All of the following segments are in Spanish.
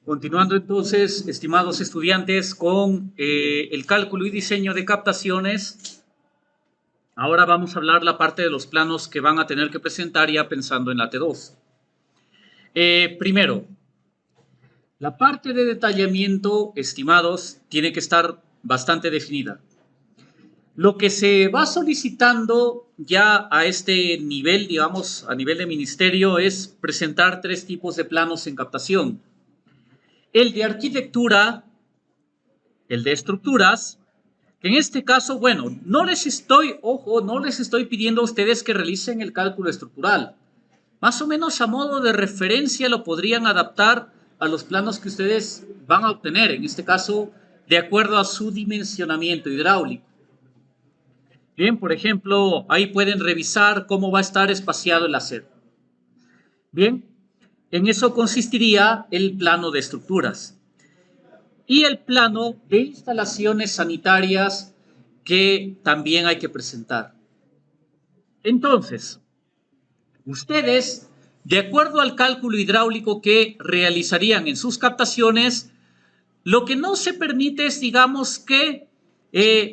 Continuando entonces, estimados estudiantes, con el cálculo y diseño de captaciones. Ahora vamos a hablar la parte de los planos que van a tener que presentar ya pensando en la T2. Primero, la parte de detallamiento, estimados, tiene que estar bastante definida. Lo que se va solicitando ya a este nivel, digamos, a nivel de ministerio, es presentar 3 tipos de planos en captación. El de arquitectura, el de estructuras. En este caso, bueno, no les estoy pidiendo a ustedes que realicen el cálculo estructural. Más o menos a modo de referencia lo podrían adaptar a los planos que ustedes van a obtener, en este caso, de acuerdo a su dimensionamiento hidráulico. Bien, por ejemplo, ahí pueden revisar cómo va a estar espaciado el acero. Bien, en eso consistiría el plano de estructuras. Y el plano de instalaciones sanitarias que también hay que presentar. Entonces, ustedes, de acuerdo al cálculo hidráulico que realizarían en sus captaciones, lo que no se permite es, digamos, que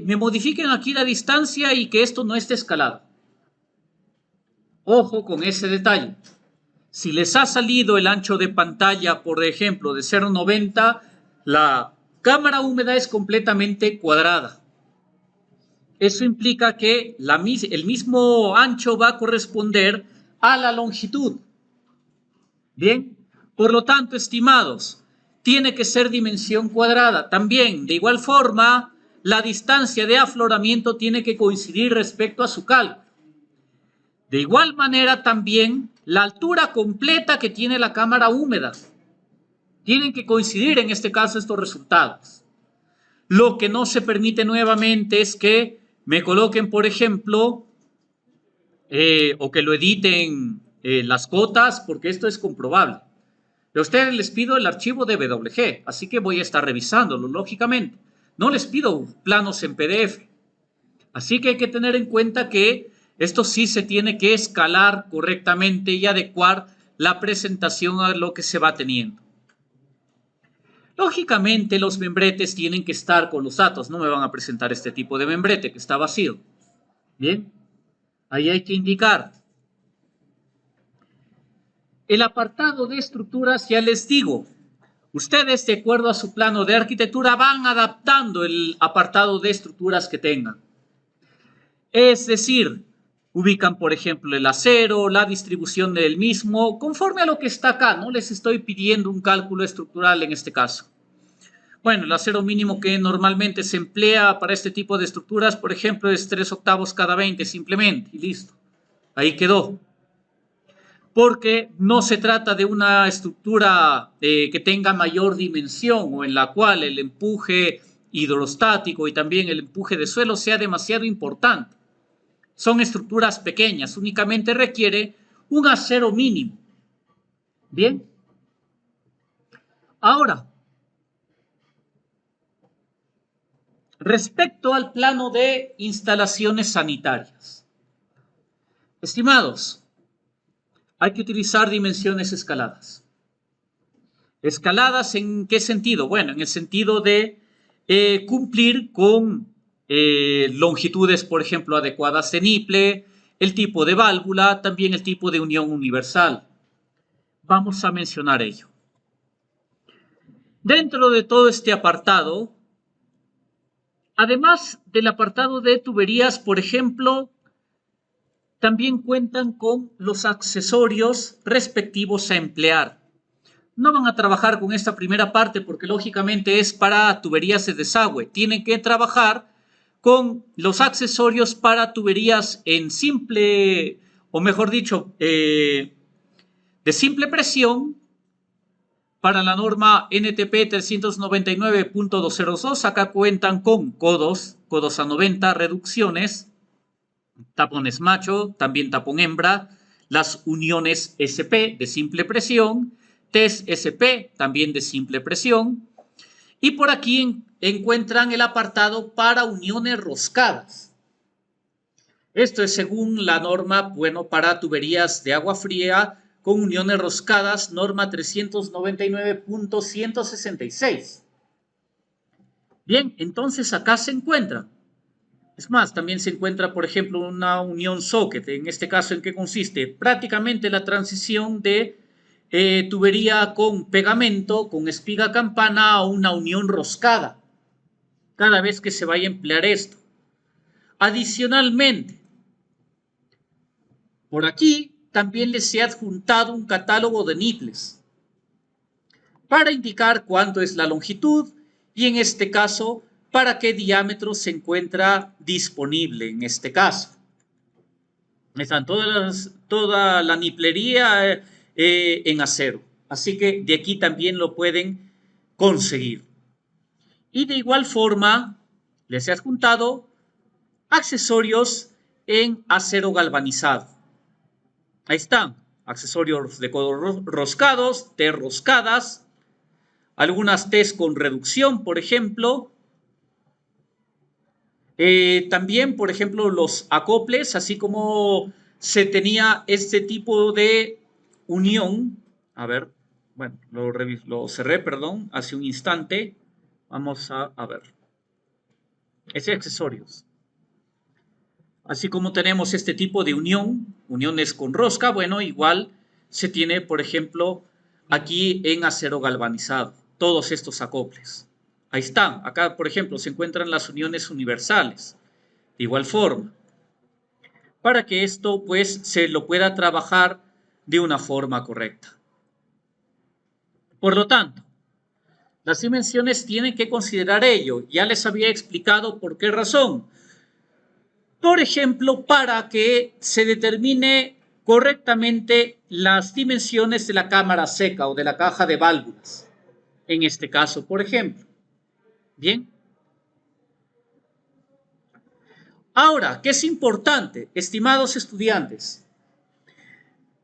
me modifiquen aquí la distancia y que esto no esté escalado. Ojo con ese detalle. Si les ha salido el ancho de pantalla, por ejemplo, de 0,90, la cámara húmeda es completamente cuadrada. Eso implica que el mismo ancho va a corresponder a la longitud. Bien, por lo tanto, estimados, tiene que ser dimensión cuadrada. También, de igual forma, la distancia de afloramiento tiene que coincidir respecto a su cálculo. De igual manera, también, la altura completa que tiene la cámara húmeda. Tienen que coincidir en este caso estos resultados. Lo que no se permite nuevamente es que me coloquen, por ejemplo, o que lo editen las cotas, porque esto es comprobable. A ustedes les pido el archivo de WG, así que voy a estar revisándolo, lógicamente. No les pido planos en PDF. Así que hay que tener en cuenta que esto sí se tiene que escalar correctamente y adecuar la presentación a lo que se va teniendo. Lógicamente, los membretes tienen que estar con los datos. No me van a presentar este tipo de membrete que está vacío. Bien, ahí hay que indicar. El apartado de estructuras, ya les digo, ustedes, de acuerdo a su plano de arquitectura, van adaptando el apartado de estructuras que tengan. Es decir, ubican, por ejemplo, el acero, la distribución del mismo, conforme a lo que está acá. No les estoy pidiendo un cálculo estructural en este caso. Bueno, el acero mínimo que normalmente se emplea para este tipo de estructuras, por ejemplo, es 3/8 cada 20 simplemente, y listo. Ahí quedó. Porque no se trata de una estructura que tenga mayor dimensión o en la cual el empuje hidrostático y también el empuje de suelo sea demasiado importante. Son estructuras pequeñas, únicamente requiere un acero mínimo. Bien. Ahora, respecto al plano de instalaciones sanitarias. Estimados, hay que utilizar dimensiones escaladas. ¿Escaladas en qué sentido? Bueno, en el sentido de cumplir con longitudes, por ejemplo, adecuadas de niple, el tipo de válvula, también el tipo de unión universal. Vamos a mencionar ello. Dentro de todo este apartado, además del apartado de tuberías, por ejemplo, también cuentan con los accesorios respectivos a emplear. No van a trabajar con esta primera parte porque lógicamente es para tuberías de desagüe. Tienen que trabajar con los accesorios para tuberías en simple, o mejor dicho, de simple presión para la norma NTP 399.202. Acá cuentan con codos a 90, reducciones, tapones macho, también tapón hembra, las uniones SP de simple presión, test SP también de simple presión, y por aquí encuentran el apartado para uniones roscadas. Esto es según la norma, bueno, para tuberías de agua fría con uniones roscadas, norma 399.166. Bien, entonces acá se encuentra. Es más, también se encuentra, por ejemplo, una unión socket. En este caso, ¿en qué consiste? Prácticamente la transición de tubería con pegamento, con espiga campana, a una unión roscada, cada vez que se vaya a emplear esto. Adicionalmente, por aquí también les he adjuntado un catálogo de nipples para indicar cuánto es la longitud y en este caso para qué diámetro se encuentra disponible en este caso. Están toda la niplería en acero, así que de aquí también lo pueden conseguir. Y de igual forma les he adjuntado accesorios en acero galvanizado. Ahí están, accesorios de codos roscados, T roscadas, algunas T's con reducción, por ejemplo. También, por ejemplo, los acoples, así como se tenía este tipo de unión. A ver, bueno, lo cerré, perdón, hace un instante. Vamos a ver. Accesorios. Así como tenemos este tipo de uniones con rosca, bueno, igual se tiene, por ejemplo, aquí en acero galvanizado, todos estos acoples. Ahí están, acá, por ejemplo, se encuentran las uniones universales, de igual forma, para que esto, pues, se lo pueda trabajar de una forma correcta. Por lo tanto, las dimensiones tienen que considerar ello. Ya les había explicado por qué razón. Por ejemplo, para que se determine correctamente las dimensiones de la cámara seca o de la caja de válvulas. En este caso, por ejemplo. Bien. Ahora, ¿qué es importante, estimados estudiantes?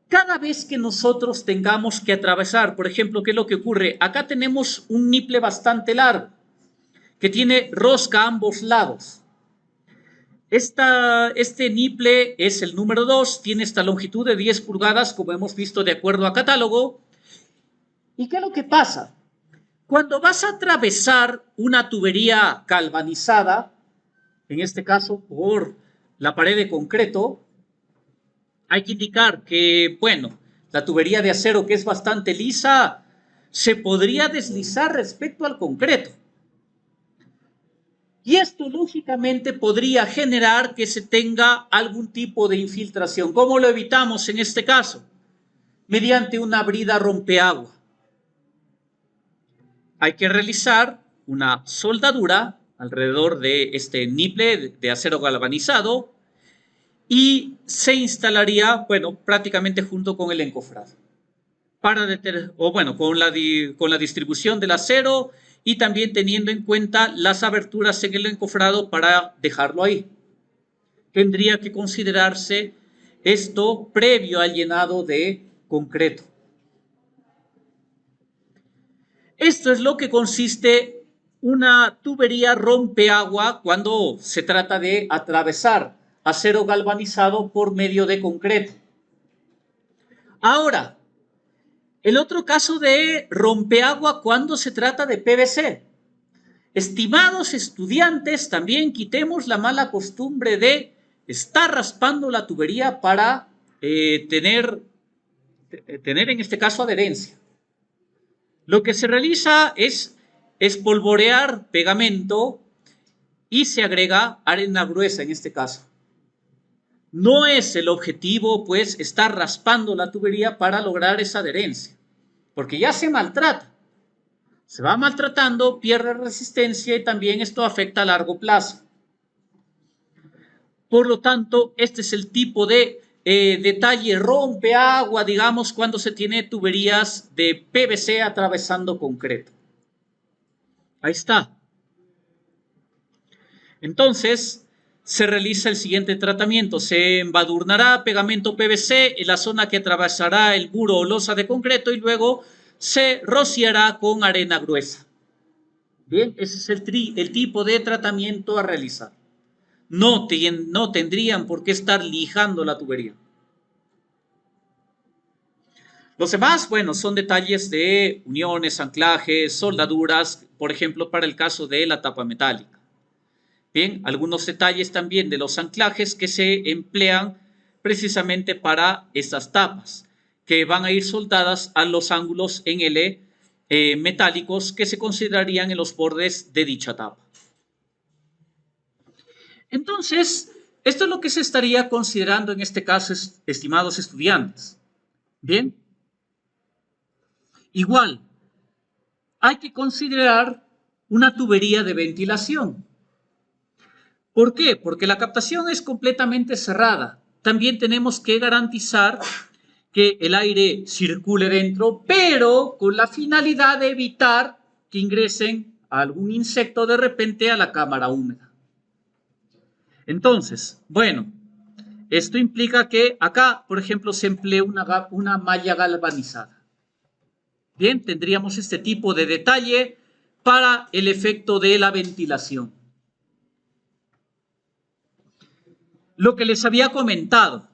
Cada vez que nosotros tengamos que atravesar, por ejemplo, ¿qué es lo que ocurre? Acá tenemos un niple bastante largo que tiene rosca a ambos lados. Este niple es el número 2, tiene esta longitud de 10 pulgadas, como hemos visto de acuerdo a catálogo. ¿Y qué es lo que pasa? Cuando vas a atravesar una tubería galvanizada, en este caso por la pared de concreto, hay que indicar que, bueno, la tubería de acero, que es bastante lisa, se podría deslizar respecto al concreto. Y esto lógicamente podría generar que se tenga algún tipo de infiltración. ¿Cómo lo evitamos en este caso? Mediante una brida rompeagua. Hay que realizar una soldadura alrededor de este niple de acero galvanizado y se instalaría, bueno, prácticamente junto con el encofrado. Con la distribución del acero y también teniendo en cuenta las aberturas en el encofrado para dejarlo ahí. Tendría que considerarse esto previo al llenado de concreto. Esto es lo que consiste una tubería rompeagua cuando se trata de atravesar acero galvanizado por medio de concreto. Ahora, el otro caso de rompeagua cuando se trata de PVC. Estimados estudiantes, también quitemos la mala costumbre de estar raspando la tubería para tener en este caso adherencia. Lo que se realiza es espolvorear pegamento y se agrega arena gruesa en este caso. No es el objetivo, pues, estar raspando la tubería para lograr esa adherencia, porque ya se maltrata. Se va maltratando, pierde resistencia y también esto afecta a largo plazo. Por lo tanto, este es el tipo de detalle rompeagua, digamos, cuando se tiene tuberías de PVC atravesando concreto. Ahí está. Entonces, se realiza el siguiente tratamiento. Se embadurnará pegamento PVC en la zona que atravesará el muro o losa de concreto y luego se rociará con arena gruesa. Bien, ese es el tipo de tratamiento a realizar. No tendrían por qué estar lijando la tubería. Los demás, bueno, son detalles de uniones, anclajes, soldaduras, por ejemplo, para el caso de la tapa metálica. Bien, algunos detalles también de los anclajes que se emplean precisamente para estas tapas, que van a ir soldadas a los ángulos en L metálicos que se considerarían en los bordes de dicha tapa. Entonces, esto es lo que se estaría considerando en este caso, estimados estudiantes. Bien. Igual, hay que considerar una tubería de ventilación. ¿Por qué? Porque la captación es completamente cerrada. También tenemos que garantizar que el aire circule dentro, pero con la finalidad de evitar que ingresen algún insecto de repente a la cámara húmeda. Entonces, bueno, esto implica que acá, por ejemplo, se emplee una malla galvanizada. Bien, tendríamos este tipo de detalle para el efecto de la ventilación. Lo que les había comentado,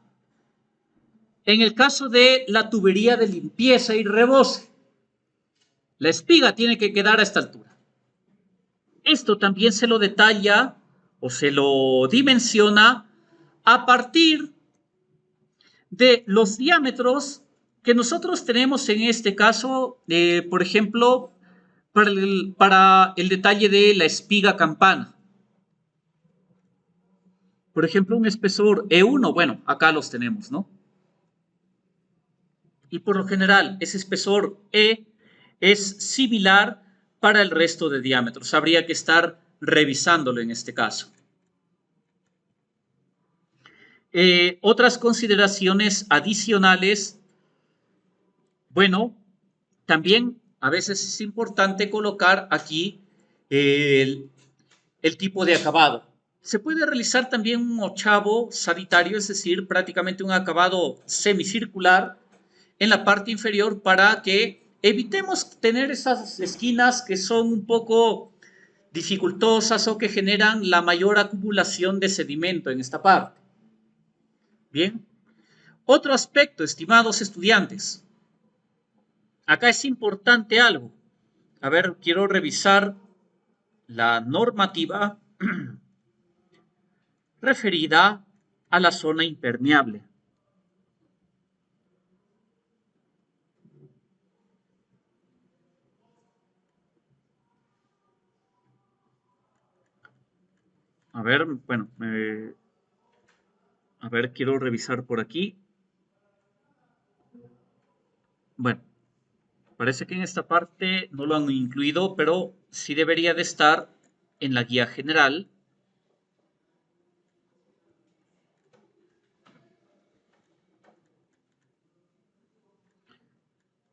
en el caso de la tubería de limpieza y rebose, la espiga tiene que quedar a esta altura. Esto también se lo detalla o se lo dimensiona a partir de los diámetros que nosotros tenemos en este caso, por ejemplo, para el detalle de la espiga campana. Por ejemplo, un espesor E1, bueno, acá los tenemos, ¿no? Y por lo general, ese espesor E es similar para el resto de diámetros. Habría que estar revisándolo en este caso. Otras consideraciones adicionales, bueno, también a veces es importante colocar aquí el tipo de acabado. Se puede realizar también un ochavo sanitario, es decir, prácticamente un acabado semicircular en la parte inferior para que evitemos tener esas esquinas que son un poco dificultosas o que generan la mayor acumulación de sedimento en esta parte. Bien. Otro aspecto, estimados estudiantes. Acá es importante algo. A ver, quiero revisar la normativa referida a la zona impermeable. A ver, bueno, a ver, quiero revisar por aquí. Bueno, parece que en esta parte no lo han incluido, pero sí debería de estar en la guía general.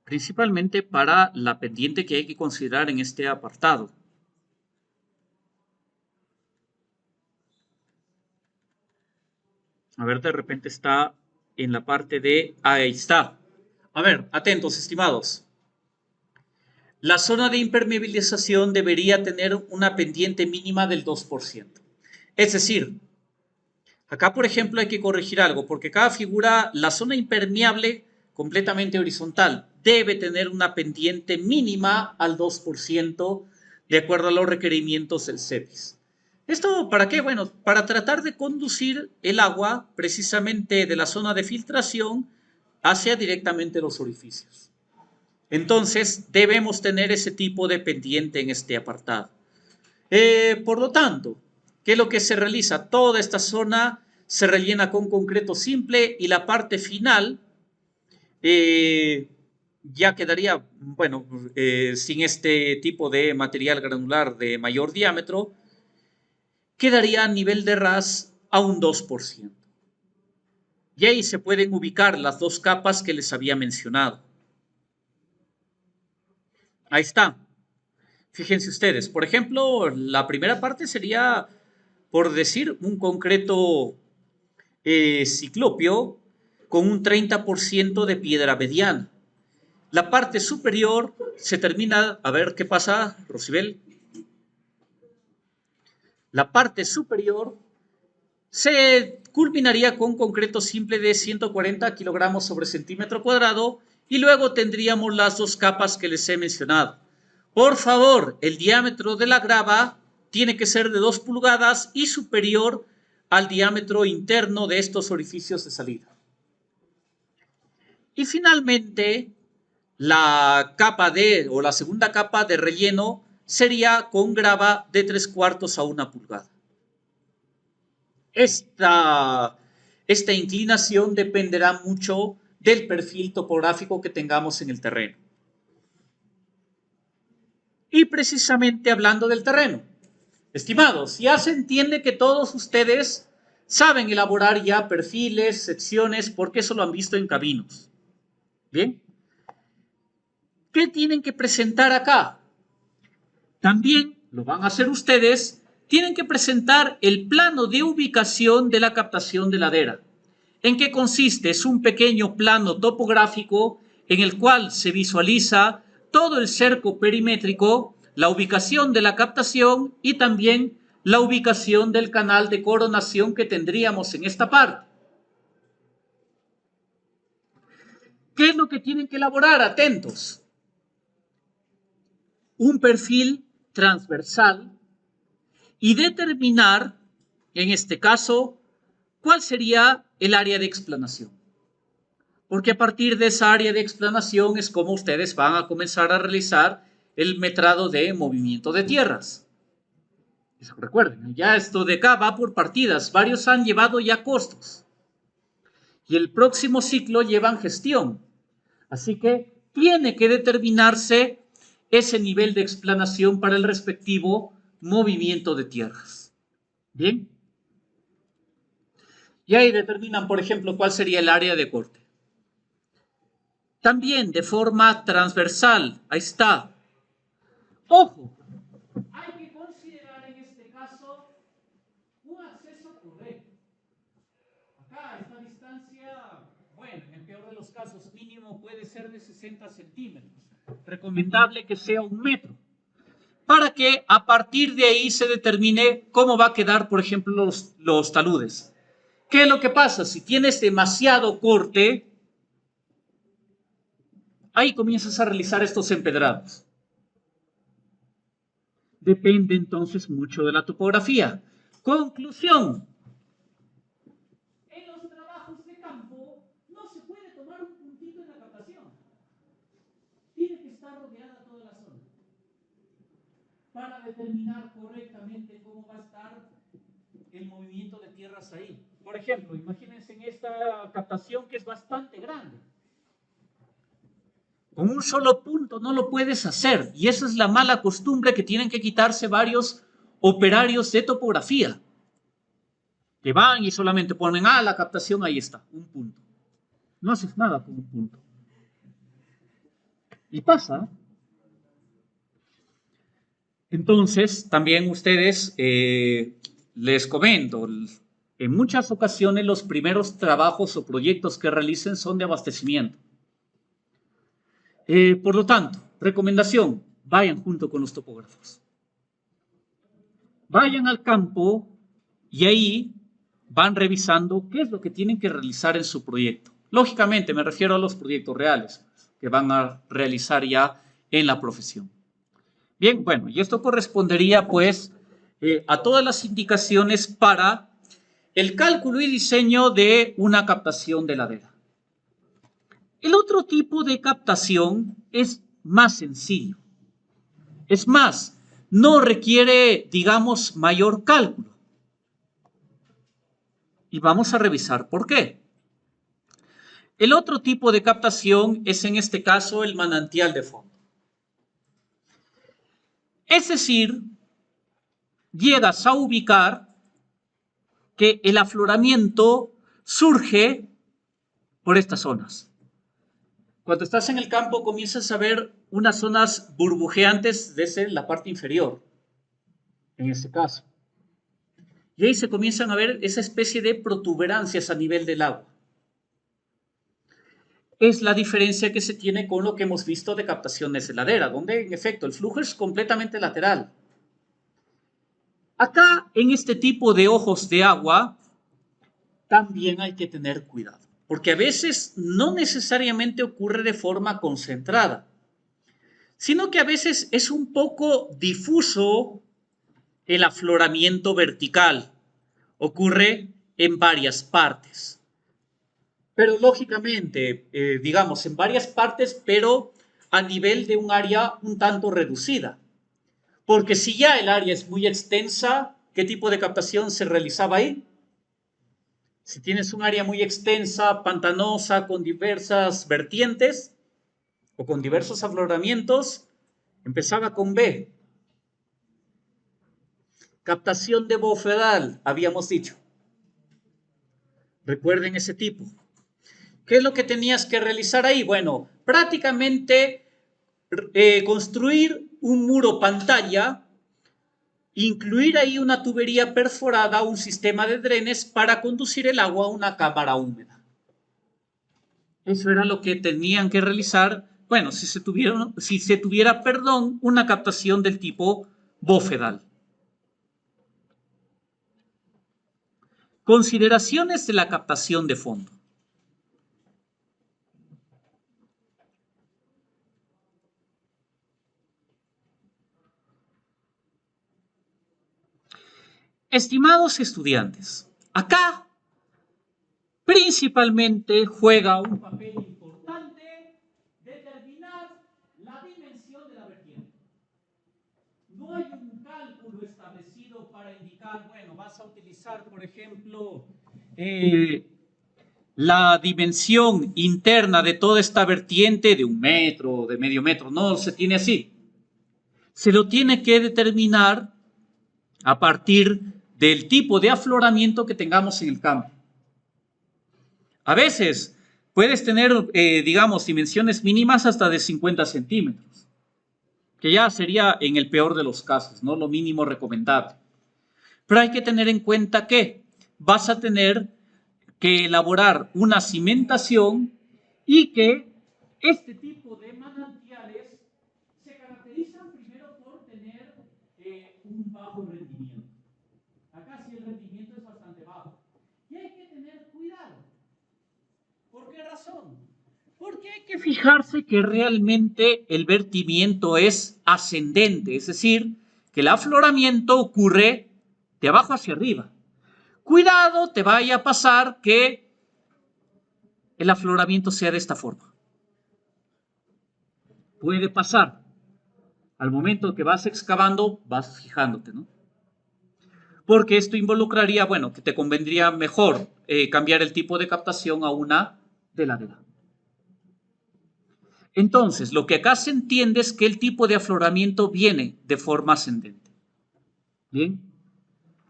Principalmente para la pendiente que hay que considerar en este apartado. A ver, de repente está en la parte de... Ahí está. A ver, atentos, estimados. La zona de impermeabilización debería tener una pendiente mínima del 2%. Es decir, acá, por ejemplo, hay que corregir algo, porque acá figura la zona impermeable completamente horizontal. Debe tener una pendiente mínima al 2% de acuerdo a los requerimientos del CEPIS. ¿Esto para qué? Bueno, para tratar de conducir el agua precisamente de la zona de filtración hacia directamente los orificios. Entonces, debemos tener ese tipo de pendiente en este apartado. Por lo tanto, ¿qué es lo que se realiza? Toda esta zona se rellena con concreto simple y la parte final ya quedaría, bueno, sin este tipo de material granular de mayor diámetro, quedaría a nivel de ras a un 2%. Y ahí se pueden ubicar las dos capas que les había mencionado. Ahí está. Fíjense ustedes, por ejemplo, la primera parte sería, por decir, un concreto ciclopio con un 30% de piedra mediana. La parte superior se termina, a ver qué pasa, Rosibel. La parte superior se culminaría con concreto simple de 140 kilogramos sobre centímetro cuadrado Y luego tendríamos las dos capas que les he mencionado. Por favor, el diámetro de la grava tiene que ser de 2 pulgadas y superior al diámetro interno de estos orificios de salida. Y finalmente, la capa o la segunda capa de relleno sería con grava de 3/4 a 1 pulgada. Esta inclinación dependerá mucho del perfil topográfico que tengamos en el terreno. Y precisamente hablando del terreno, estimados, ya se entiende que todos ustedes saben elaborar ya perfiles, secciones, porque eso lo han visto en caminos. Bien. ¿Qué tienen que presentar acá? También lo van a hacer ustedes. Tienen que presentar el plano de ubicación de la captación de ladera. ¿En qué consiste? Es un pequeño plano topográfico en el cual se visualiza todo el cerco perimétrico, la ubicación de la captación y también la ubicación del canal de coronación que tendríamos en esta parte. ¿Qué es lo que tienen que elaborar? Atentos. Un perfil transversal y determinar, en este caso, cuál sería el área de explanación. Porque a partir de esa área de explanación es como ustedes van a comenzar a realizar el metrado de movimiento de tierras. Eso recuerden, ya esto de acá va por partidas. Varios han llevado ya costos. Y el próximo ciclo llevan gestión. Así que tiene que determinarse ese nivel de explanación para el respectivo movimiento de tierras. Bien. Y ahí determinan, por ejemplo, cuál sería el área de corte. También de forma transversal. Ahí está. Ojo. Hay que considerar en este caso un acceso correcto. Acá esta distancia, bueno, en el peor de los casos mínimo puede ser de 60 centímetros. Recomendable que sea 1 metro. Para que a partir de ahí se determine cómo va a quedar, por ejemplo, los taludes. ¿Qué es lo que pasa? Si tienes demasiado corte, ahí comienzas a realizar estos empedrados. Depende entonces mucho de la topografía. Conclusión. En los trabajos de campo no se puede tomar un puntito en la captación. Tiene que estar rodeada toda la zona para determinar correctamente cómo va a estar el movimiento de tierras ahí. Por ejemplo, imagínense en esta captación que es bastante grande. Con un solo punto no lo puedes hacer. Y esa es la mala costumbre que tienen que quitarse varios operarios de topografía. Que van y solamente ponen, la captación ahí está, un punto. No haces nada con un punto. Y pasa. Entonces, también ustedes, les comento, en muchas ocasiones los primeros trabajos o proyectos que realicen son de abastecimiento. Por lo tanto, recomendación, vayan junto con los topógrafos. Vayan al campo y ahí van revisando qué es lo que tienen que realizar en su proyecto. Lógicamente, me refiero a los proyectos reales que van a realizar ya en la profesión. Bien, bueno, y esto correspondería pues a todas las indicaciones para el cálculo y diseño de una captación de ladera. El otro tipo de captación es más sencillo. Es más, no requiere, digamos, mayor cálculo. Y vamos a revisar por qué. El otro tipo de captación es en este caso el manantial de fondo. Es decir, llegas a ubicar que el afloramiento surge por estas zonas. Cuando estás en el campo comienzas a ver unas zonas burbujeantes desde la parte inferior, en este caso. Y ahí se comienzan a ver esa especie de protuberancias a nivel del agua. Es la diferencia que se tiene con lo que hemos visto de captaciones de ladera, donde en efecto el flujo es completamente lateral. Acá, en este tipo de ojos de agua, también hay que tener cuidado. porque a veces no necesariamente ocurre de forma concentrada, sino que a veces es un poco difuso el afloramiento vertical. Ocurre en varias partes. Pero lógicamente, digamos, en varias partes, pero a nivel de un área un tanto reducida. Porque si ya el área es muy extensa, ¿qué tipo de captación se realizaba ahí? Si tienes un área muy extensa, pantanosa, con diversas vertientes o con diversos afloramientos, empezaba con B. Captación de bofedal, habíamos dicho. Recuerden ese tipo. ¿Qué es lo que tenías que realizar ahí? Bueno, prácticamente construir un muro pantalla, incluir ahí una tubería perforada, un sistema de drenes para conducir el agua a una cámara húmeda. Eso era lo que tenían que realizar, bueno, si se tuviera, una captación del tipo bofedal. Consideraciones de la captación de fondo. Estimados estudiantes, acá principalmente juega un papel importante determinar la dimensión de la vertiente. No hay un cálculo establecido para indicar, bueno, vas a utilizar, por ejemplo, la dimensión interna de toda esta vertiente de 1 metro, de medio metro, no se tiene así. Se lo tiene que determinar a partir del tipo de afloramiento que tengamos en el campo. A veces puedes tener, digamos, dimensiones mínimas hasta de 50 centímetros, que ya sería en el peor de los casos, ¿no? Lo mínimo recomendable. Pero hay que tener en cuenta que vas a tener que elaborar una cimentación y que este tipo de manantiales se caracterizan primero por tener un bajo rendimiento. Acá sí el rendimiento es bastante bajo. Y hay que tener cuidado. ¿Por qué razón? Porque hay que fijarse que realmente el vertimiento es ascendente, es decir, que el afloramiento ocurre de abajo hacia arriba. Cuidado, te vaya a pasar que el afloramiento sea de esta forma. Puede pasar. Al momento que vas excavando, vas fijándote, ¿no? Porque esto involucraría, bueno, que te convendría mejor cambiar el tipo de captación a una de ladera. Entonces, lo que acá se entiende es que el tipo de afloramiento viene de forma ascendente. Bien,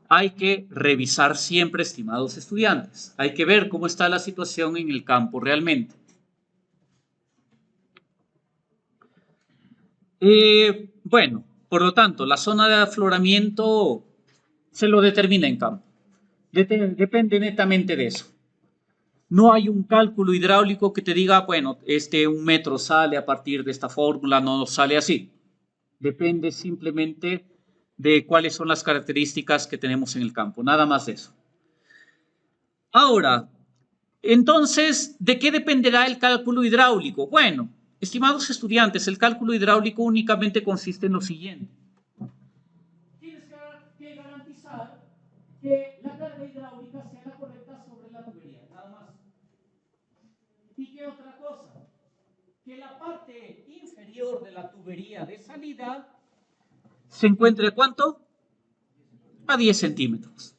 hay que revisar siempre, estimados estudiantes. Hay que ver cómo está la situación en el campo realmente. Bueno, por lo tanto, la zona de afloramiento se lo determina en campo. Depende netamente de eso. No hay un cálculo hidráulico que te diga, bueno, 1 metro sale a partir de esta fórmula, no sale así. Depende simplemente de cuáles son las características que tenemos en el campo, nada más de eso. Ahora, entonces, ¿de qué dependerá el cálculo hidráulico? Bueno, estimados estudiantes, el cálculo hidráulico únicamente consiste en lo siguiente. Tienes que garantizar que la carga hidráulica sea la correcta sobre la tubería, nada más. ¿Y qué otra cosa? Que la parte inferior de la tubería de salida se encuentre ¿a cuánto? A 10 centímetros.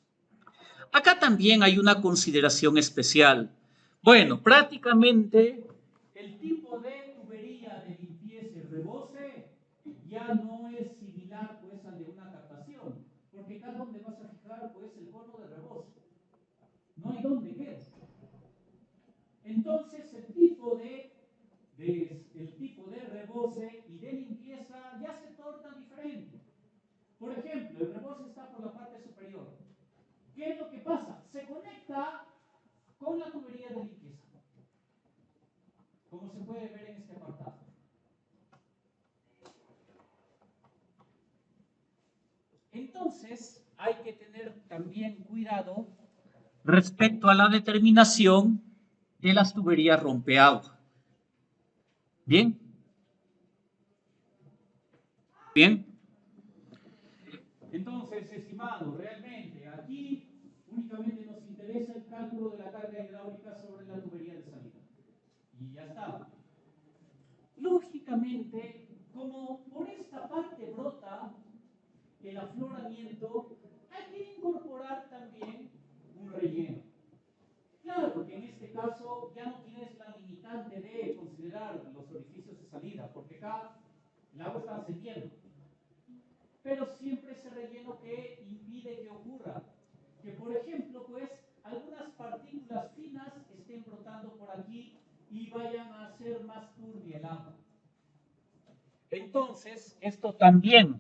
Acá también hay una consideración especial. Bueno, prácticamente el tipo de tubería de limpieza y rebose ya no es similar pues al de una captación, porque acá donde vas a fijar pues el cono de rebose. No hay dónde quede. Entonces el tipo de rebose y de limpieza ya se torna diferente. Por ejemplo, el rebose está por la parte superior. ¿Qué es lo que pasa? Se conecta con la tubería de limpieza, como se puede ver en este apartado. Entonces, hay que tener también cuidado respecto a la determinación de las tuberías rompeagua. ¿Bien? Bien. Entonces, estimados, realmente aquí únicamente nos interesa el cálculo de la carga hidráulica sobre la tubería de salida. Y ya está. Lógicamente, como por esta parte brota el afloramiento, hay que incorporar también un relleno. Claro que en este caso ya no tienes la limitante de considerar los orificios de salida, porque acá el agua está ascendiendo. Pero siempre ese relleno que impide que ocurra, que por ejemplo, pues, algunas partículas finas estén brotando por aquí y vayan a hacer más turbia el agua. Entonces, esto también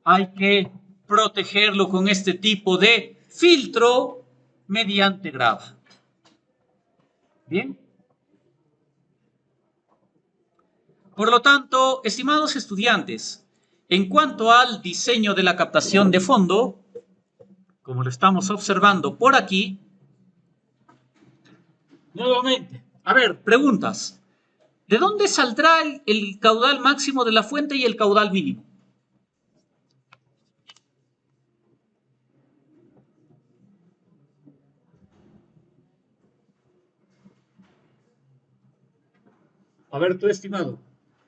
hay que protegerlo con este tipo de filtro mediante grava. Bien. Por lo tanto, estimados estudiantes, en cuanto al diseño de la captación de fondo, como lo estamos observando por aquí, nuevamente, a ver, preguntas. ¿De dónde saldrá el caudal máximo de la fuente y el caudal mínimo? A ver, tú, estimado,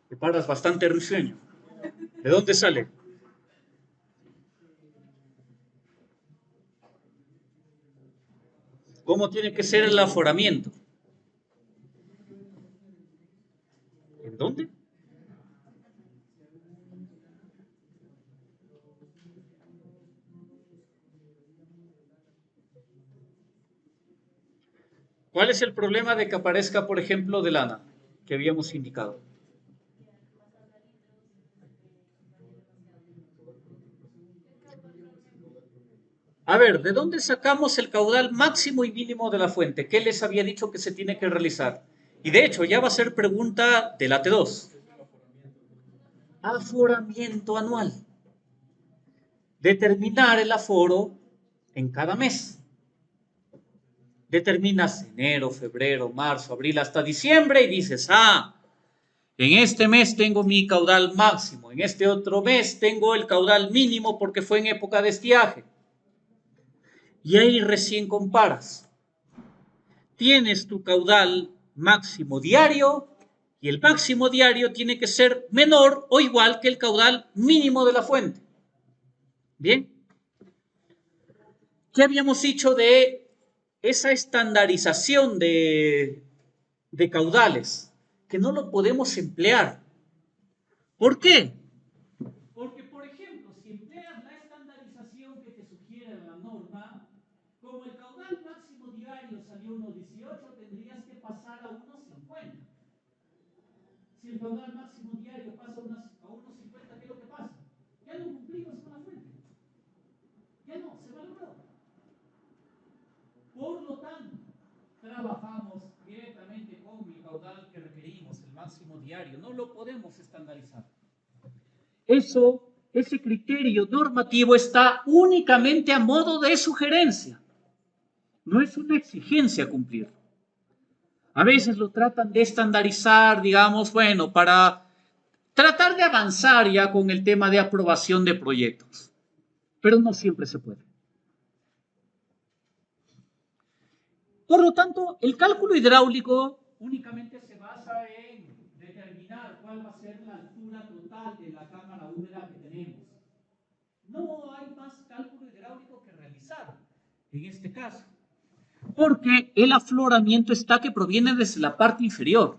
te paras bastante risueño. ¿De dónde sale? ¿Cómo tiene que ser el aforamiento? ¿En dónde? ¿Cuál es el problema de que aparezca, por ejemplo, de lana, que habíamos indicado? A ver, ¿de dónde sacamos el caudal máximo y mínimo de la fuente? ¿Qué les había dicho que se tiene que realizar? Y de hecho, ya va a ser pregunta de la T2. Aforamiento anual. Determinar el aforo en cada mes. Determinas enero, febrero, marzo, abril, hasta diciembre y dices, en este mes tengo mi caudal máximo, en este otro mes tengo el caudal mínimo porque fue en época de estiaje. Y ahí recién comparas. Tienes tu caudal máximo diario y el máximo diario tiene que ser menor o igual que el caudal mínimo de la fuente. Bien. ¿Qué habíamos dicho de esa estandarización de caudales? Que no lo podemos emplear. ¿Por qué? Porque, por ejemplo, si empleas la estandarización que te sugiere la norma, como el caudal máximo diario salió 1,18, tendrías que pasar a 1,50. Si el caudal máximo diario pasa a 1,50, ¿qué es lo que pasa? Ya no cumplimos con la fuente. Ya no, se valoró. Por lo tanto, trabajamos directamente con el caudal que requerimos, el máximo diario. No lo podemos estandarizar. Ese criterio normativo está únicamente a modo de sugerencia. No es una exigencia cumplir. A veces lo tratan de estandarizar, digamos, bueno, para tratar de avanzar ya con el tema de aprobación de proyectos. Pero no siempre se puede. Por lo tanto, el cálculo hidráulico únicamente se basa en determinar cuál va a ser la altura total de la cámara húmeda que tenemos. No hay más cálculo hidráulico que realizar en este caso, porque el afloramiento está que proviene desde la parte inferior.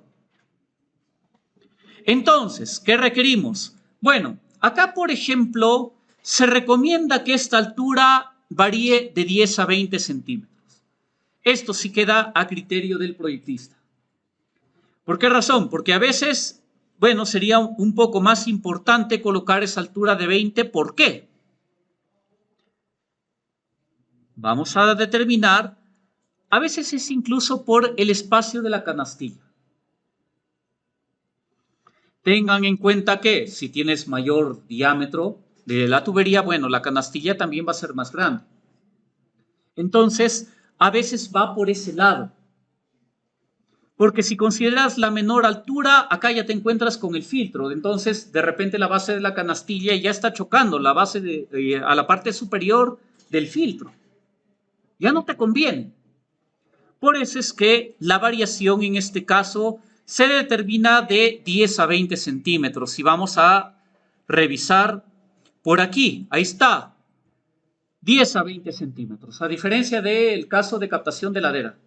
Entonces, ¿qué requerimos? Bueno, acá, por ejemplo, se recomienda que esta altura varíe de 10 a 20 centímetros. Esto sí queda a criterio del proyectista. ¿Por qué razón? Porque a veces, bueno, sería un poco más importante colocar esa altura de 20. ¿Por qué? Vamos a determinar, a veces es incluso por el espacio de la canastilla. Tengan en cuenta que si tienes mayor diámetro de la tubería, bueno, la canastilla también va a ser más grande. Entonces, a veces va por ese lado. Porque si consideras la menor altura, acá ya te encuentras con el filtro. Entonces, de repente la base de la canastilla ya está chocando la base a la parte superior del filtro. Ya no te conviene. Por eso es que la variación en este caso se determina de 10 a 20 centímetros. Y vamos a revisar por aquí. Ahí está. 10 a 20 centímetros. A diferencia del caso de captación de ladera.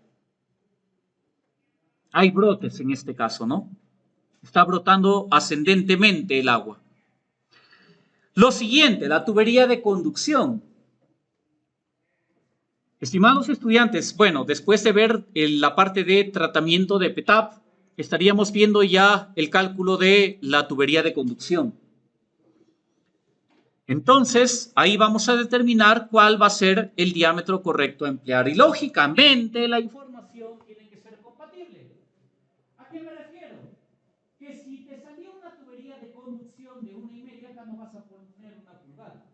Hay brotes en este caso, ¿no? Está brotando ascendentemente el agua. Lo siguiente, la tubería de conducción. Estimados estudiantes, bueno, después de ver la parte de tratamiento de PETAP, estaríamos viendo ya el cálculo de la tubería de conducción. Entonces, ahí vamos a determinar cuál va a ser el diámetro correcto a emplear. Y lógicamente, la información tiene que ser compatible. ¿A qué me refiero? Que si te salió una tubería de conducción de 1,5, acá no vas a poner 1 pulgada.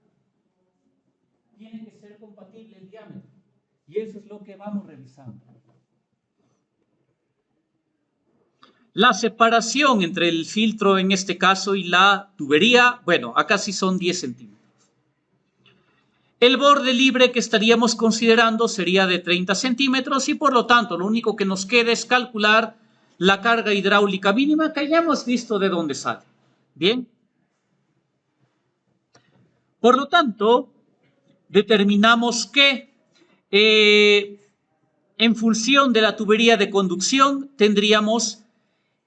Tiene que ser compatible el diámetro. Y eso es lo que vamos revisando. La separación entre el filtro en este caso y la tubería, bueno, acá sí son 10 centímetros. El borde libre que estaríamos considerando sería de 30 centímetros y por lo tanto lo único que nos queda es calcular la carga hidráulica mínima que ya hemos visto de dónde sale. Bien. Por lo tanto, determinamos que en función de la tubería de conducción tendríamos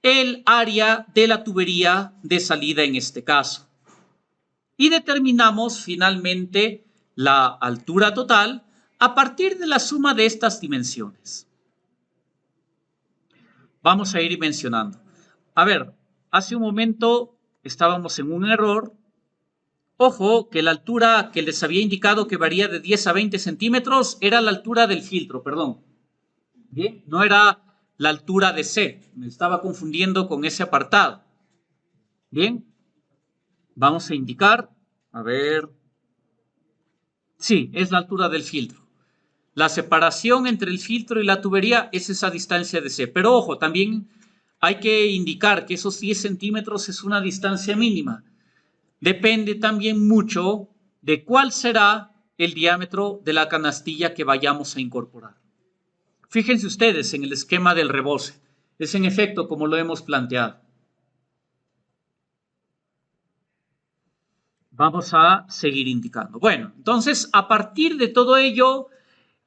el área de la tubería de salida en este caso. Y determinamos finalmente la altura total a partir de la suma de estas dimensiones. Vamos a ir mencionando. A ver, hace un momento estábamos en un error. Ojo, que la altura que les había indicado que varía de 10 a 20 centímetros era la altura del filtro, perdón. Bien, no era la altura de C. Me estaba confundiendo con ese apartado. Bien, vamos a indicar, a ver. Sí, es la altura del filtro. La separación entre el filtro y la tubería es esa distancia de C. Pero ojo, también hay que indicar que esos 10 centímetros es una distancia mínima. Depende también mucho de cuál será el diámetro de la canastilla que vayamos a incorporar. Fíjense ustedes en el esquema del reboce. Es en efecto como lo hemos planteado. Vamos a seguir indicando. Bueno, entonces a partir de todo ello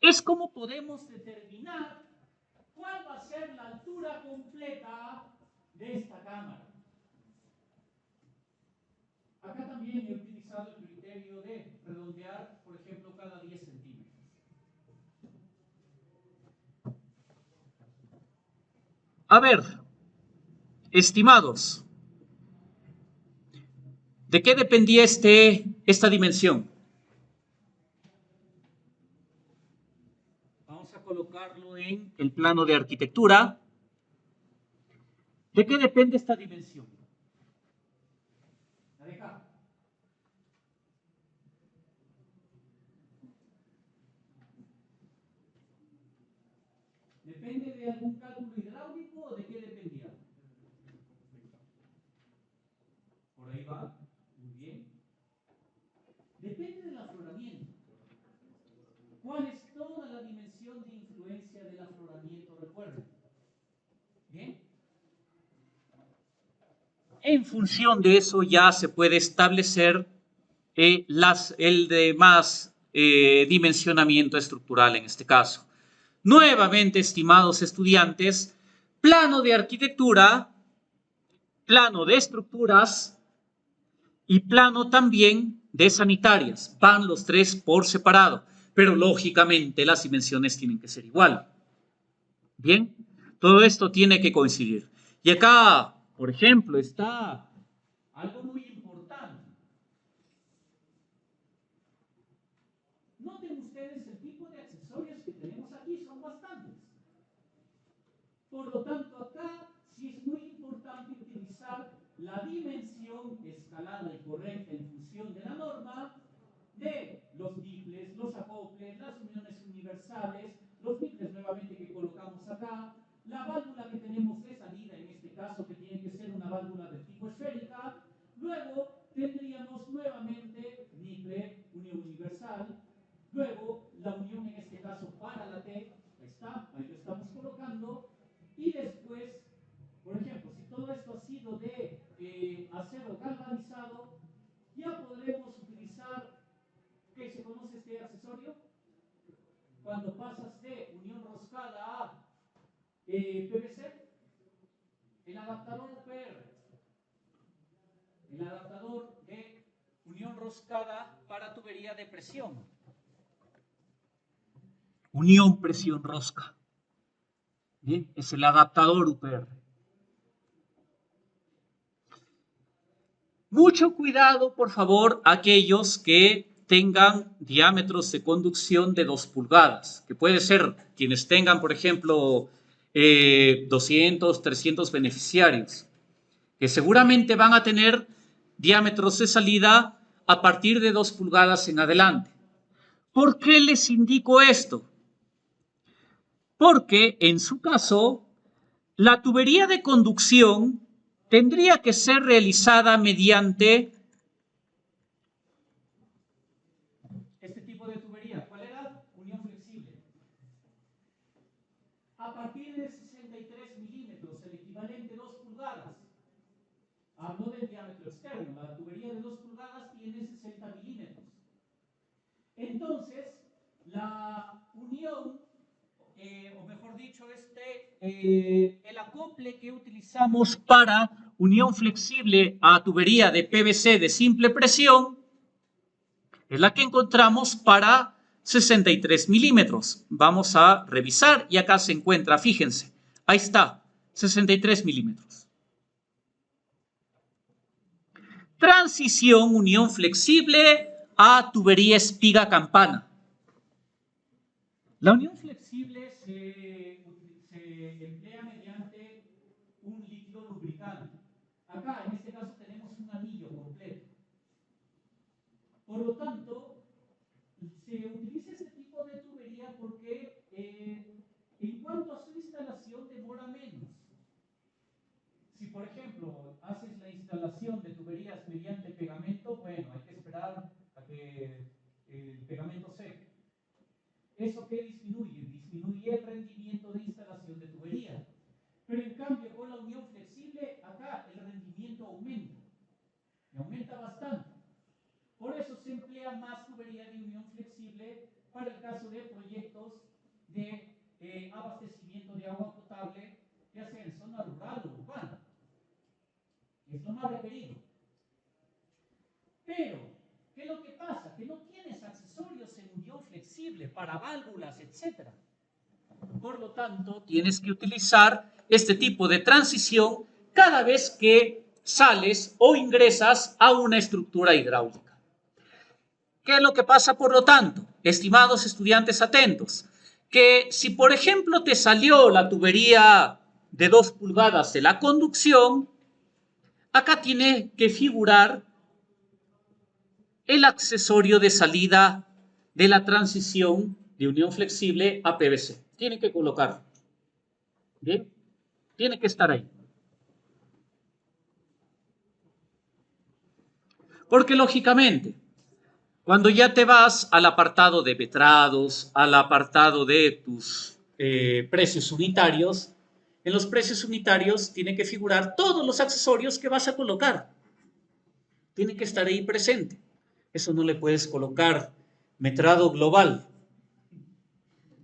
es como podemos determinar cuál va a ser la altura completa de esta cámara. Acá también he utilizado el criterio de redondear, por ejemplo, cada 10 centímetros. A ver, estimados, ¿de qué dependía esta dimensión? Vamos a colocarlo en el plano de arquitectura. ¿De qué depende esta dimensión? La deja. ¿Depende de algún cálculo hidráulico o de qué dependía? Por ahí va. Muy bien. Depende del afloramiento. ¿Cuál es toda la dimensión de influencia del afloramiento? Recuerden. Bien. En función de eso ya se puede establecer el demás dimensionamiento estructural en este caso. Nuevamente, estimados estudiantes, plano de arquitectura, plano de estructuras y plano también de sanitarias. Van los tres por separado, pero lógicamente las dimensiones tienen que ser igual. Bien, todo esto tiene que coincidir. Y acá, por ejemplo, está algo muy importante. Noten ustedes el tipo de accesorios que tenemos aquí, son bastantes. Por lo tanto, acá sí es muy importante utilizar la dimensión escalada y correcta en función de la norma de los nipples, los acoples, las uniones universales, los nipples nuevamente que colocamos acá, la válvula que tenemos válvula de tipo esférica. Luego tendríamos nuevamente níquel, unión universal. Luego la unión en este caso para la T, ahí está, ahí lo estamos colocando. Y después, por ejemplo, si todo esto ha sido de acero galvanizado, ya podremos utilizar, ¿qué se conoce este accesorio? Cuando pasas de unión roscada a PVC, el adaptador UPR, el adaptador de unión roscada para tubería de presión. Unión presión rosca. Bien, es el adaptador UPR. Mucho cuidado, por favor, aquellos que tengan diámetros de conducción de 2 pulgadas, que puede ser quienes tengan, por ejemplo, 200, 300 beneficiarios, que seguramente van a tener diámetros de salida a partir de 2 pulgadas en adelante. ¿Por qué les indico esto? Porque en su caso, la tubería de conducción tendría que ser realizada mediante este tipo de tubería. ¿Cuál era? Unión flexible. A partir de 63 milímetros, el equivalente a 2 pulgadas. Hablo del diámetro externo. La tubería de 2 pulgadas tiene 60 milímetros. Entonces, la unión, o mejor dicho, el acople que utilizamos para unión flexible a tubería de PVC de simple presión es la que encontramos para 63 milímetros. Vamos a revisar y acá se encuentra, fíjense, ahí está, 63 milímetros. Transición unión flexible a tubería espiga campana. La unión flexible se emplea mediante un líquido lubricante. Acá, en este caso, tenemos un anillo completo. Por lo tanto, se utiliza este tipo de tubería porque en cuanto a su instalación demora menos. Si, por ejemplo, haces la instalación de tuberías mediante pegamento, bueno, hay que esperar a que el pegamento seque. ¿Eso qué disminuye? Disminuye el rendimiento de instalación de tubería. Pero en cambio, con la unión flexible, acá el rendimiento aumenta. Y aumenta bastante. Por eso se emplea más tubería de unión flexible para el caso de proyectos de abastecimiento de agua potable, ya sea en zona rural o urbana. Es lo más requerido. Pero, ¿qué es lo que pasa? Que no tienes accesorios en unión flexible para válvulas, etc. Por lo tanto, tienes que utilizar este tipo de transición cada vez que sales o ingresas a una estructura hidráulica. ¿Qué es lo que pasa, por lo tanto? Estimados estudiantes atentos, que si, por ejemplo, te salió la tubería de 2 pulgadas de la conducción, acá tiene que figurar el accesorio de salida de la transición de unión flexible a PVC. Tiene que colocarlo. ¿Bien? Tiene que estar ahí. Porque lógicamente, cuando ya te vas al apartado de metrados, al apartado de tus precios unitarios, en los precios unitarios tienen que figurar todos los accesorios que vas a colocar. Tiene que estar ahí presente. Eso no le puedes colocar metrado global,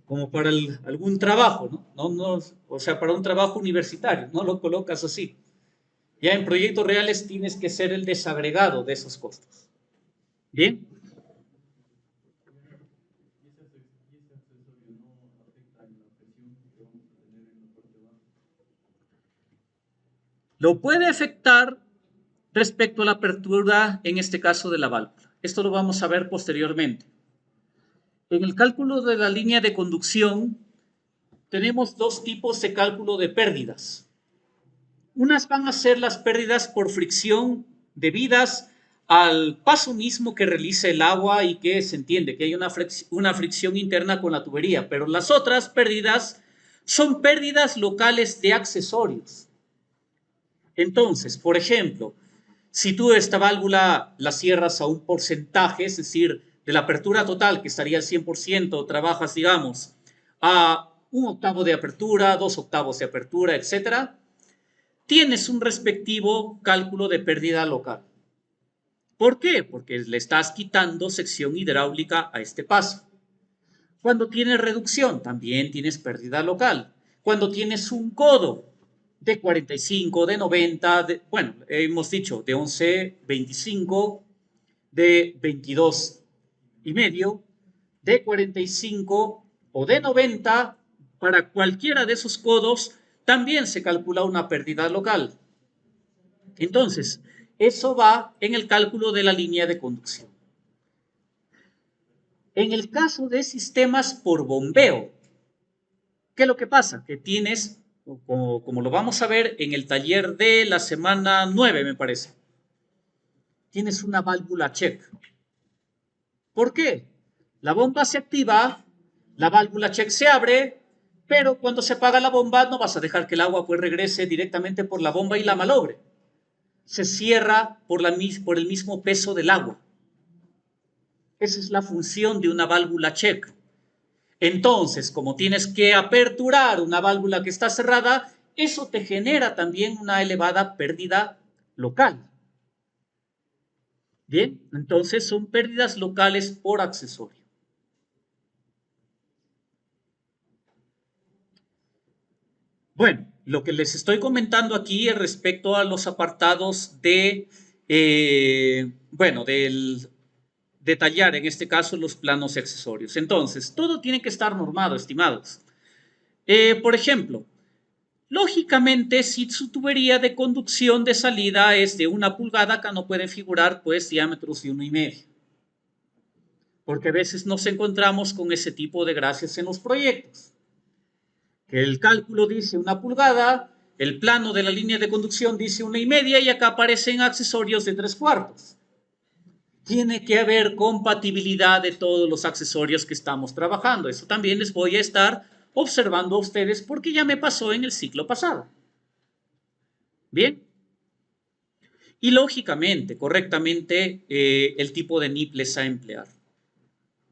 como para algún trabajo, ¿no? O sea, para un trabajo universitario, no lo colocas así. Ya en proyectos reales tienes que ser el desagregado de esos costos. ¿Bien? Lo puede afectar respecto a la apertura, en este caso de la válvula. Esto lo vamos a ver posteriormente. En el cálculo de la línea de conducción tenemos 2 tipos de cálculo de pérdidas. Unas van a ser las pérdidas por fricción debidas al paso mismo que realiza el agua y que se entiende que hay una fricción interna con la tubería, pero las otras pérdidas son pérdidas locales de accesorios. Entonces, por ejemplo, si tú esta válvula la cierras a un porcentaje, es decir, de la apertura total, que estaría al 100%, trabajas, digamos, a un octavo de apertura, 2/8 de apertura, etcétera, tienes un respectivo cálculo de pérdida local. ¿Por qué? Porque le estás quitando sección hidráulica a este paso. Cuando tienes reducción, también tienes pérdida local. Cuando tienes un codo de 45, de 90, bueno, hemos dicho de 11,25, de 22,5, de 45 o de 90, para cualquiera de esos codos también se calcula una pérdida local. Entonces, eso va en el cálculo de la línea de conducción. En el caso de sistemas por bombeo, ¿qué es lo que pasa? Que tienes, como lo vamos a ver en el taller de la semana 9, me parece, tienes una válvula check. ¿Por qué? La bomba se activa, la válvula check se abre, pero cuando se apaga la bomba no vas a dejar que el agua pues regrese directamente por la bomba y la malogre. Se cierra por el mismo peso del agua. Esa es la función de una válvula check. Entonces, como tienes que aperturar una válvula que está cerrada, eso te genera también una elevada pérdida local. Bien, entonces son pérdidas locales por accesorio. Bueno, lo que les estoy comentando aquí es respecto a los apartados de, del detallar en este caso los planos y accesorios. Entonces, todo tiene que estar normado, estimados. Por ejemplo, lógicamente, si su tubería de conducción de salida es de 1 pulgada, acá no pueden figurar pues diámetros de 1,5. Porque a veces nos encontramos con ese tipo de gracias en los proyectos. Que el cálculo dice 1 pulgada, el plano de la línea de conducción dice 1,5 y acá aparecen accesorios de 3/4. Tiene que haber compatibilidad de todos los accesorios que estamos trabajando. Eso también les voy a estar observando a ustedes porque ya me pasó en el ciclo pasado. Bien. Y lógicamente, correctamente, el tipo de nipples a emplear.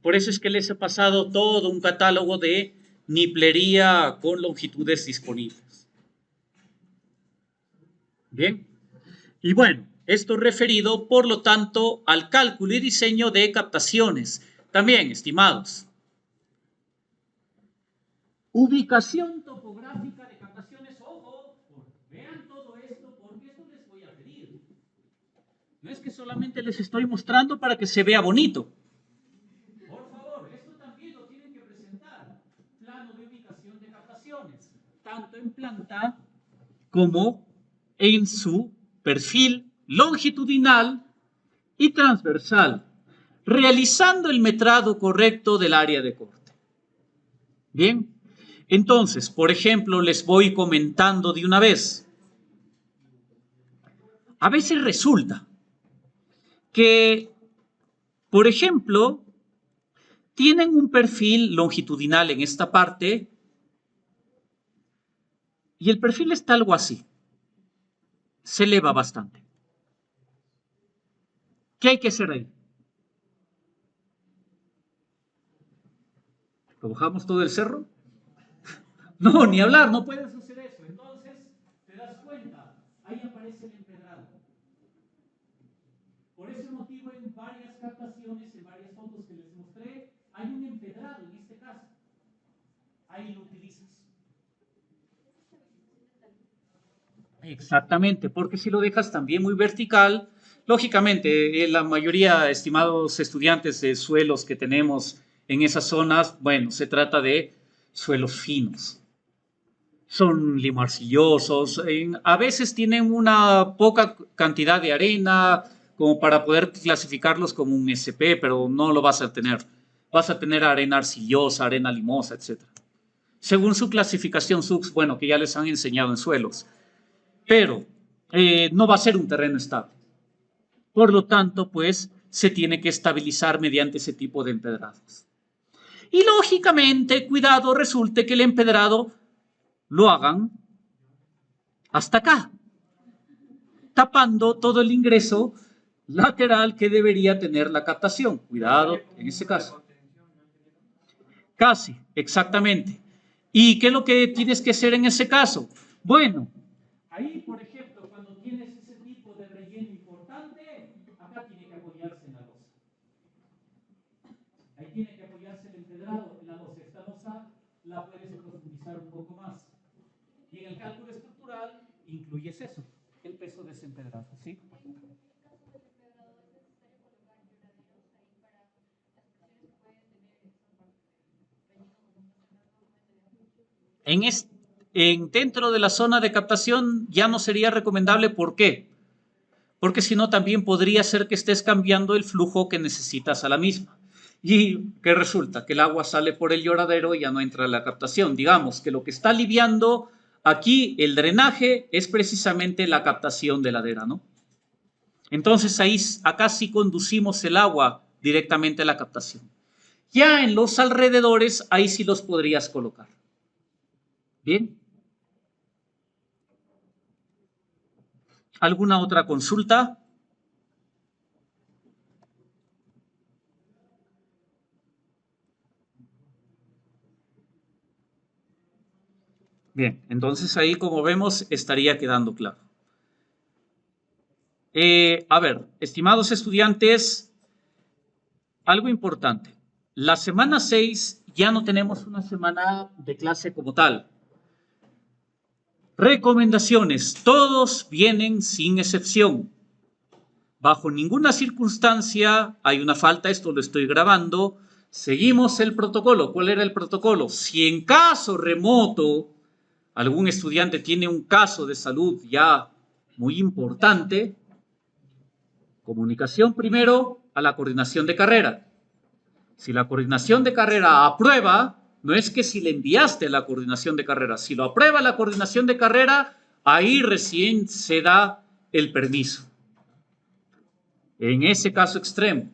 Por eso es que les he pasado todo un catálogo de niplería con longitudes disponibles. Bien. Y bueno, esto referido, por lo tanto, al cálculo y diseño de captaciones. También, estimados, ubicación topográfica de captaciones. Ojo, vean todo esto porque esto les voy a pedir. No es que solamente les estoy mostrando para que se vea bonito. Por favor, esto también lo tienen que presentar. Plano de ubicación de captaciones, tanto en planta como en su perfil longitudinal y transversal, realizando el metrado correcto del área de corte. Bien, entonces, por ejemplo, les voy comentando de una vez. A veces resulta que, por ejemplo, tienen un perfil longitudinal en esta parte y el perfil está algo así. Se eleva bastante. ¿Qué hay que hacer ahí? ¿Lo bajamos todo el cerro? No, ni hablar, no puedes hacer eso. Entonces, te das cuenta, ahí aparece el empedrado. Por ese motivo, en varias captaciones, en varias fotos que les mostré, hay un empedrado en este caso. Ahí lo utilizas. Exactamente, porque si lo dejas también muy vertical, lógicamente, la mayoría, estimados estudiantes de suelos que tenemos en esas zonas, bueno, se trata de suelos finos. Son limarcillosos, a veces tienen una poca cantidad de arena como para poder clasificarlos como un SP, pero no lo vas a tener. Vas a tener arena arcillosa, arena limosa, etc. Según su clasificación SUBS, bueno, que ya les han enseñado en suelos. Pero no va a ser un terreno estable. Por lo tanto, pues, se tiene que estabilizar mediante ese tipo de empedrados. Y lógicamente, cuidado, resulte que el empedrado lo hagan hasta acá. tapando todo el ingreso lateral que debería tener la captación. Cuidado en ese caso. Casi, exactamente. ¿Y qué es lo que tienes que hacer en ese caso? Bueno, ahí, por ejemplo, cuando tienes ese tipo de relleno importante, acá tiene que apoyarse en la losa. Ahí tiene que apoyarse el empedrado en la losa. Esta losa la puedes profundizar un poco más. Y en el cálculo estructural incluyes eso, el peso de ese empedrado, ¿sí? Dentro de la zona de captación ya no sería recomendable. ¿Por qué? Porque si no también podría ser que estés cambiando el flujo que necesitas a la misma. ¿Y qué resulta? Que el agua sale por el lloradero y ya no entra a la captación. Digamos que lo que está aliviando aquí el drenaje es precisamente la captación de ladera, ¿no? Entonces acá sí conducimos el agua directamente a la captación. Ya en los alrededores, ahí sí los podrías colocar. Bien. ¿Alguna otra consulta? Bien, entonces ahí, como vemos, estaría quedando claro. A ver, estimados estudiantes, algo importante. La semana 6 ya no tenemos una semana de clase como tal. Recomendaciones. Todos vienen sin excepción. Bajo ninguna circunstancia hay una falta. Esto lo estoy grabando. Seguimos el protocolo. ¿Cuál era el protocolo? Si en caso remoto algún estudiante tiene un caso de salud ya muy importante, comunicación primero a la coordinación de carrera. Si la coordinación de carrera aprueba, no es que si le enviaste a la coordinación de carrera, si lo aprueba la coordinación de carrera, ahí recién se da el permiso. En ese caso extremo.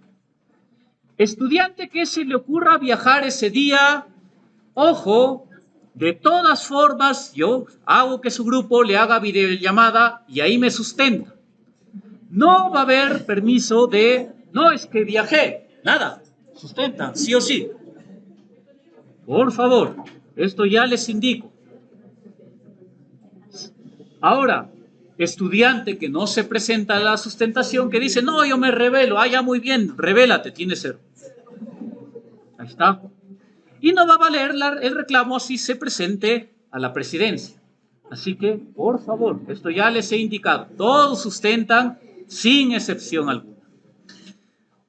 Estudiante que se le ocurra viajar ese día, ojo, de todas formas, yo hago que su grupo le haga videollamada y ahí me sustenta. No va a haber permiso de, no es que viajé, nada, sustenta, sí o sí. Por favor, esto ya les indico. Ahora, estudiante que no se presenta a la sustentación, que dice, no, yo me revelo, ya muy bien, revélate, tiene 0. Ahí está. Y no va a valer el reclamo si se presente a la presidencia. Así que, por favor, esto ya les he indicado, todos sustentan sin excepción alguna.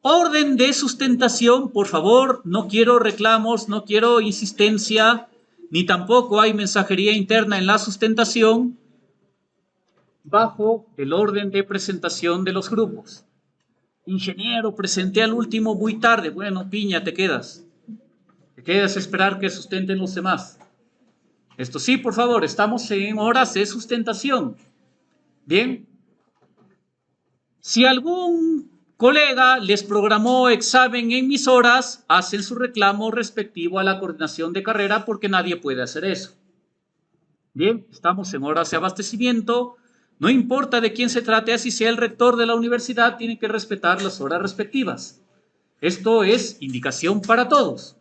Orden de sustentación, por favor, no quiero reclamos, no quiero insistencia, ni tampoco hay mensajería interna en la sustentación bajo el orden de presentación de los grupos. Ingeniero, presenté al último muy tarde. Bueno, piña, te quedas. Te quedas a esperar que sustenten los demás. Esto sí, por favor, estamos en horas de sustentación. Bien. Si algún colega les programó examen en mis horas, hacen su reclamo respectivo a la coordinación de carrera porque nadie puede hacer eso. Bien, estamos en horas de abastecimiento. No importa de quién se trate, así sea el rector de la universidad, tiene que respetar las horas respectivas. Esto es indicación para todos.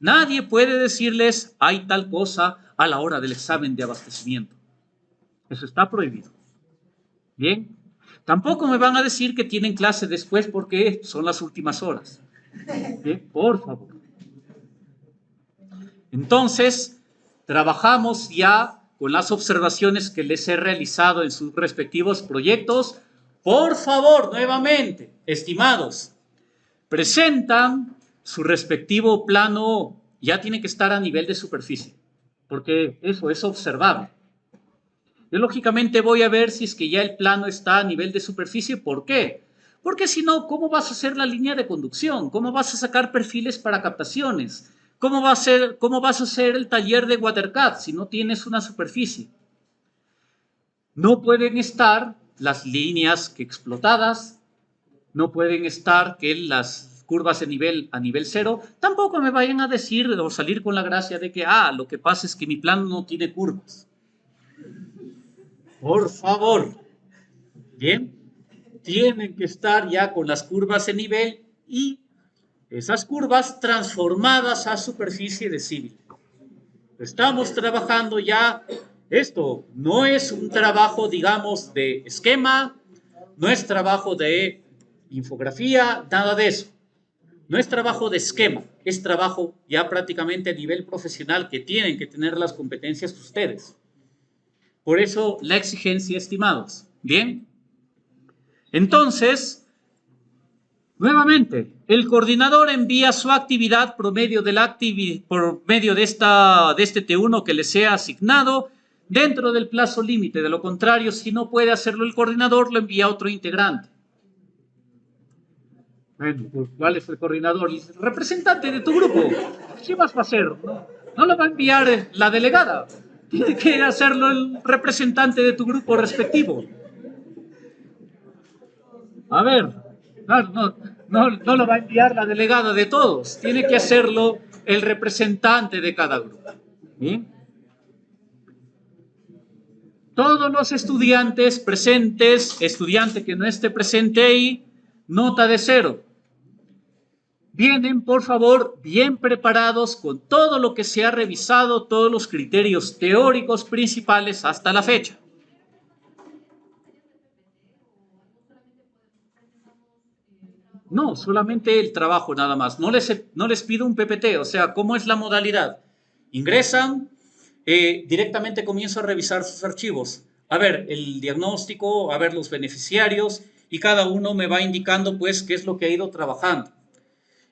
Nadie puede decirles hay tal cosa a la hora del examen de abastecimiento. Eso está prohibido. Bien. Tampoco me van a decir que tienen clase después porque son las últimas horas. Bien, por favor. Entonces, trabajamos ya con las observaciones que les he realizado en sus respectivos proyectos. Por favor, nuevamente, estimados, presentan su respectivo plano, ya tiene que estar a nivel de superficie, porque eso es observable. Yo lógicamente voy a ver si es que ya el plano está a nivel de superficie. ¿Por qué? Porque si no, ¿cómo vas a hacer la línea de conducción? ¿Cómo vas a sacar perfiles para captaciones? ¿Cómo vas a hacer el taller de WaterCAD si no tienes una superficie? No pueden estar las líneas explotadas, no pueden estar que las curvas a nivel 0. Tampoco me vayan a decir o salir con la gracia de que, lo que pasa es que mi plano no tiene curvas. Por favor. Bien, tienen que estar ya con las curvas de nivel y esas curvas transformadas a superficie de civil. Estamos trabajando ya, esto no es un trabajo, digamos, de esquema, no es trabajo de infografía, nada de eso. No es trabajo de esquema, es trabajo ya prácticamente a nivel profesional que tienen que tener las competencias ustedes. Por eso la exigencia, estimados. Bien. Entonces, nuevamente, el coordinador envía su actividad por medio de este T1 que le sea asignado dentro del plazo límite. De lo contrario, si no puede hacerlo el coordinador, lo envía a otro integrante. Bueno, pues, ¿cuál es el coordinador? El representante de tu grupo. ¿Qué más va a hacer? No lo va a enviar la delegada. Tiene que hacerlo el representante de tu grupo respectivo. A ver, no lo va a enviar la delegada de todos. Tiene que hacerlo el representante de cada grupo. ¿Bien? Todos los estudiantes presentes, estudiante que no esté presente ahí, nota de 0. Vienen, por favor, bien preparados con todo lo que se ha revisado, todos los criterios teóricos principales hasta la fecha. No, solamente el trabajo nada más. No les pido un PPT, o sea, ¿cómo es la modalidad? Ingresan, directamente comienzo a revisar sus archivos. A ver el diagnóstico, a ver los beneficiarios y cada uno me va indicando pues qué es lo que ha ido trabajando.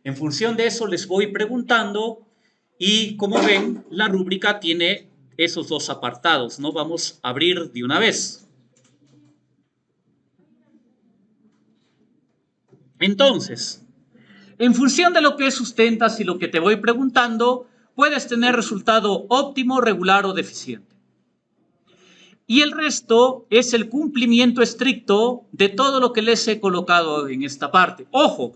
En función de eso les voy preguntando y como ven la rúbrica tiene esos dos apartados, ¿no? Vamos a abrir de una vez. Entonces, en función de lo que sustentas y lo que te voy preguntando, puedes tener resultado óptimo, regular o deficiente. Y el resto es el cumplimiento estricto de todo lo que les he colocado en esta parte. Ojo,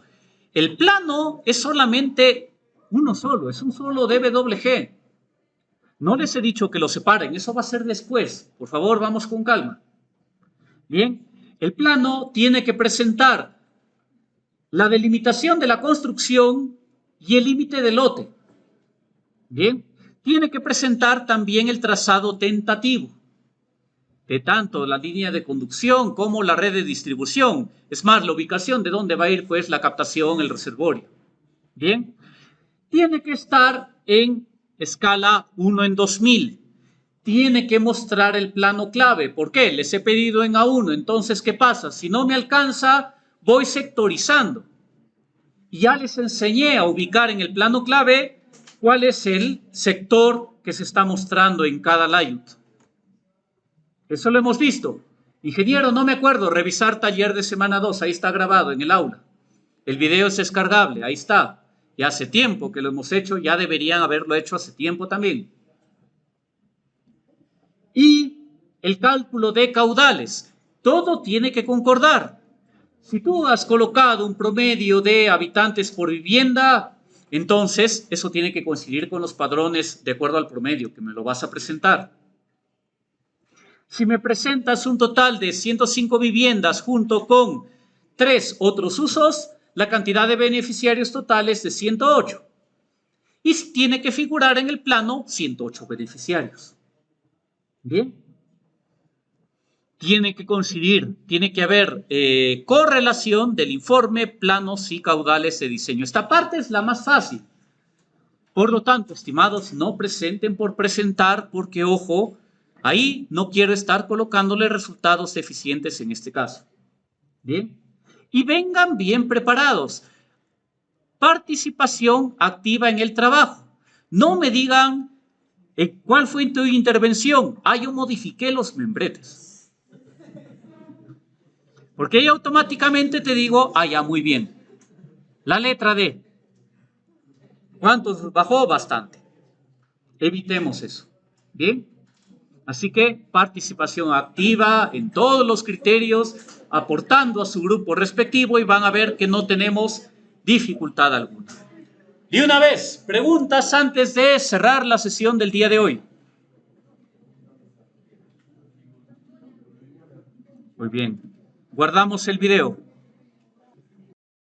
el plano es solamente uno solo, es un solo DWG. No les he dicho que lo separen, eso va a ser después. Por favor, vamos con calma. Bien, el plano tiene que presentar la delimitación de la construcción y el límite del lote. Bien, tiene que presentar también el trazado tentativo de tanto la línea de conducción como la red de distribución. Es más, la ubicación de dónde va a ir pues la captación, el reservorio. Bien, tiene que estar en escala 1 en 2000. Tiene que mostrar el plano clave. ¿Por qué? Les he pedido en A1. Entonces, ¿qué pasa? Si no me alcanza, voy sectorizando. Ya les enseñé a ubicar en el plano clave cuál es el sector que se está mostrando en cada layout. Eso lo hemos visto. Ingeniero, no me acuerdo, revisar taller de semana 2, ahí está grabado en el aula. El video es descargable, ahí está. Ya hace tiempo que lo hemos hecho, ya deberían haberlo hecho hace tiempo también. Y el cálculo de caudales, todo tiene que concordar. Si tú has colocado un promedio de habitantes por vivienda, entonces eso tiene que coincidir con los padrones de acuerdo al promedio que me lo vas a presentar. Si me presentas un total de 105 viviendas junto con 3 otros usos, la cantidad de beneficiarios totales es de 108. Y tiene que figurar en el plano 108 beneficiarios. Bien. Tiene que coincidir, tiene que haber correlación del informe, planos y caudales de diseño. Esta parte es la más fácil. Por lo tanto, estimados, no presenten por presentar porque, ojo, ahí no quiero estar colocándole resultados eficientes en este caso. Bien. Y vengan bien preparados. Participación activa en el trabajo. No me digan cuál fue tu intervención. Yo modifiqué los membretes. Porque ahí automáticamente te digo, ya muy bien. La letra D. ¿Cuántos bajó? Bastante. Evitemos eso. Bien. Así que participación activa en todos los criterios, aportando a su grupo respectivo y van a ver que no tenemos dificultad alguna. Y una vez, preguntas antes de cerrar la sesión del día de hoy. Muy bien. Guardamos el video.